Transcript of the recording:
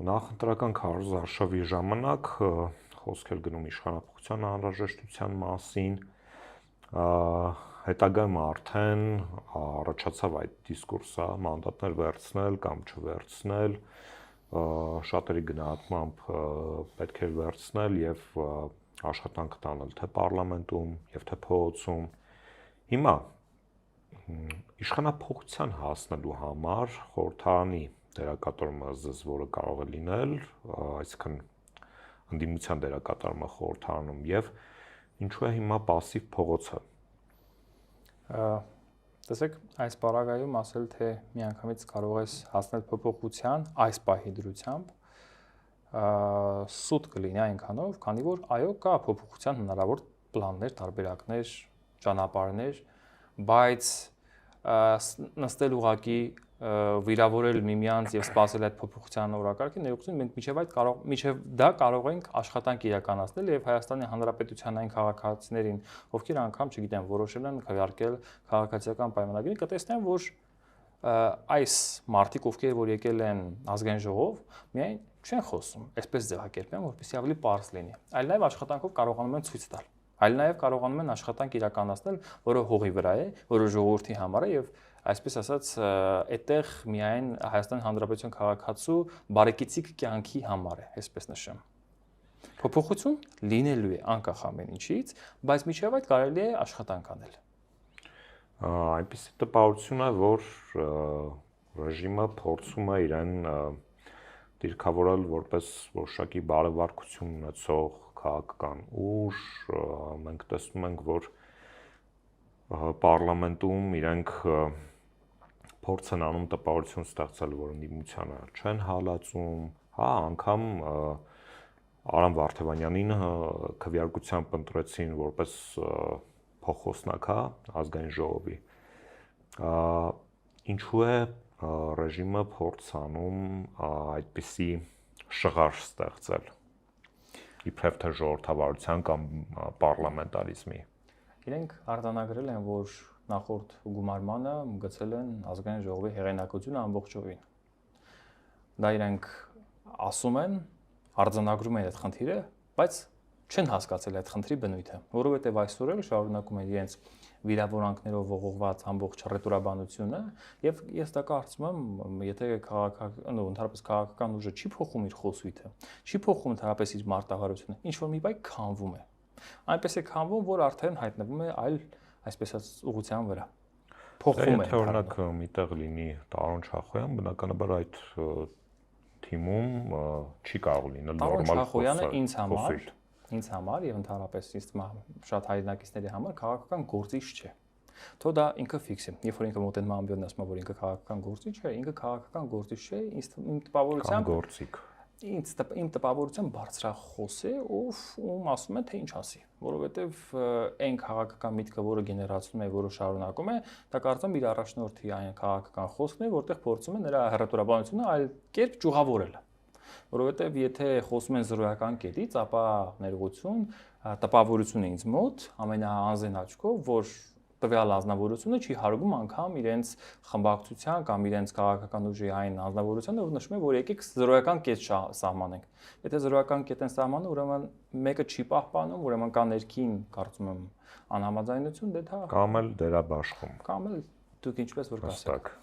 Նախընտրական քարոզարշավի ժամանակ խոսք էր գնում իշխանապողության անհրաժեշտության մասին, հետագայում արդեն առաջացավ այդ դիսկուրսը մանդատներ վերցնել կամ չվերցնել, շատերի գնահատմամբ պետք է վերցնել եւ աշխատանք տանել թե պարլամենտում եւ թե փողոցում։ Հիմա իշխանապողության հասնելու համար խորհրդարանի դերակատարումը զզվորը կարող է լինել, այսինքն ընդդիմության դերակատարումը խորհրդարանում եւ ինչու է հիմա пассив փողոցը։ Տեսեք, այս պարագայում ասել թե միանգամից կարող ես հասնել փոփոխության այս պահի դրությամբ սուտ կլինի այնքանով, քանի որ այո կա փոփոխության հնարավոր պլաններ, տարբերակներ, ճանապարհներ, բայց նստել ուղակի վիրավորել միմյանց եւ սпасել այդ փոփոխության օրակարգը ներողություն մենք միջև դա կարող ենք աշխատանք իրականացնել եւ Հայաստանի Հանրապետության այն քաղաքացիներին, ովքեր անգամ, չգիտեմ, որոշել են քվեարկել քաղաքացիական պայմանագրին, կտեսնեն, որ այս մարտիկ, ովքեր որ եկել են ազգային ժողով, միայն չեն խոսում, այսպես ձևակերպեմ, որպեսզի ավելի պարզ լինի, այլ նաեւ աշխատանքով կարողանում են ցույց տալ, այլ նաեւ կարողանում են աշխատանք իրականացնել, որը հողի վրա է, որը ժողովրդի համար է եւ այսպես ասած, այդտեղ միայն Հայաստանի Հանրապետության քաղաքացու բարեկեցիկ կյանքի համար է, այսպես նշեմ։ Փոփոխություն լինելու է անկախ ամեն ինչից, բայց միջև այդ կարելի է աշխատանք անել։ Այնպիսի տպավորություն է, որ ռեժիմը փորձում է իրեն դիրքավորել որպես որոշակի բարեվարկություն ունեցող քաղաքական ուժ, մենք տեսնում ենք, որ պարլամենտում իրենք փորձ են անում տպավորություն ստեղծել, որ ընդդիմությանը չեն հալածում, հա, անգամ Արամ Վարդևանյանին քվեարկությամբ ընտրեցին որպես փոխոսնակա ազգային ժողովի։ Ինչու է ռեժիմը փորձ անում այդպիսի շղար ստեղծել իբրև թե ժողովրդավարության կամ պարլամենտարիզմի։ Իրենք արձանագրել են, որ նախորդ գումարմանը գցել են ազգային ժողովի հեղինակությունը ամբողջովին։ Դա իրենք ասում են, արձանագրում են այդ խնդիրը, բայց չեն հասկացել այդ խնդրի բնույթը, որովհետև այսօր էլ շարունակում են իրենց վիրավորանքներով ողողված ամբողջ ռետորաբանությունը, եւ ես դա կարծում եմ, եթե ընդհանրապես քաղաքական ուժը չի փոխում իր խոսույթը, չի փոխում ընդհանրապես իր մարտավարությունը, ինչ որ մի բայ քանվում է։ Այնպես է քանվում, որ արդեն հայտնվում է այլ, այսպես ասած, ուղղության վրա։ Փոխվում է։ Եթե օրինակ միտեղ լինի Տարոն Չախոյան, բնականաբար այդ թիմում չի կարող լինել նորմալ խոսքը։ Ինձ համար եւ ընդհանրապես շատ հայրենակիցների համար քաղաքական գործիչ չէ։ Թող դա ինքը ֆիքս է։ Երբ որ ինքը մոտենում ամբողջն ասում է, որ ինքը քաղաքական գործիչ է, ինքը քաղաքական գործիչ չէ, իմ տպավորությամբ գործիք։ Իմ տպավորությամբ բարձրախոս է, ում ասում է թե ինչ ասի, որովհետև այն քաղաքական միտքը, որը գեներացնում է, որը շարունակում է, դա կարծում իր առաջնորդի այն քաղաքական խոսքն է, որտեղ փորձում է նրա հռետորաբանությունը այլ կերպ ճյուղավորել։ Որովհետև եթե խոսում են զրոյական կետից, ապա ներողություն, տպավորություն է ինձ մոտ ամենաանձին աչքով, որ տվյալ անձնավորությունը չի հարգում անգամ իրենց խմբակցության կամ իրենց քաղաքական ուժի այն անձնավորությունը, որ նշում է, որ եկեք զրոյական կետ սահմանենք։ Եթե զրոյական կետ են սահմանում, ուրեմն մեկը չի պահպանում, ուրեմն կա ներքին, կարծում եմ, անհամաձայնություն, դե դա կամ էլ դերաբաշխում։ Կամ էլ դուք ինչպես որ կասեք։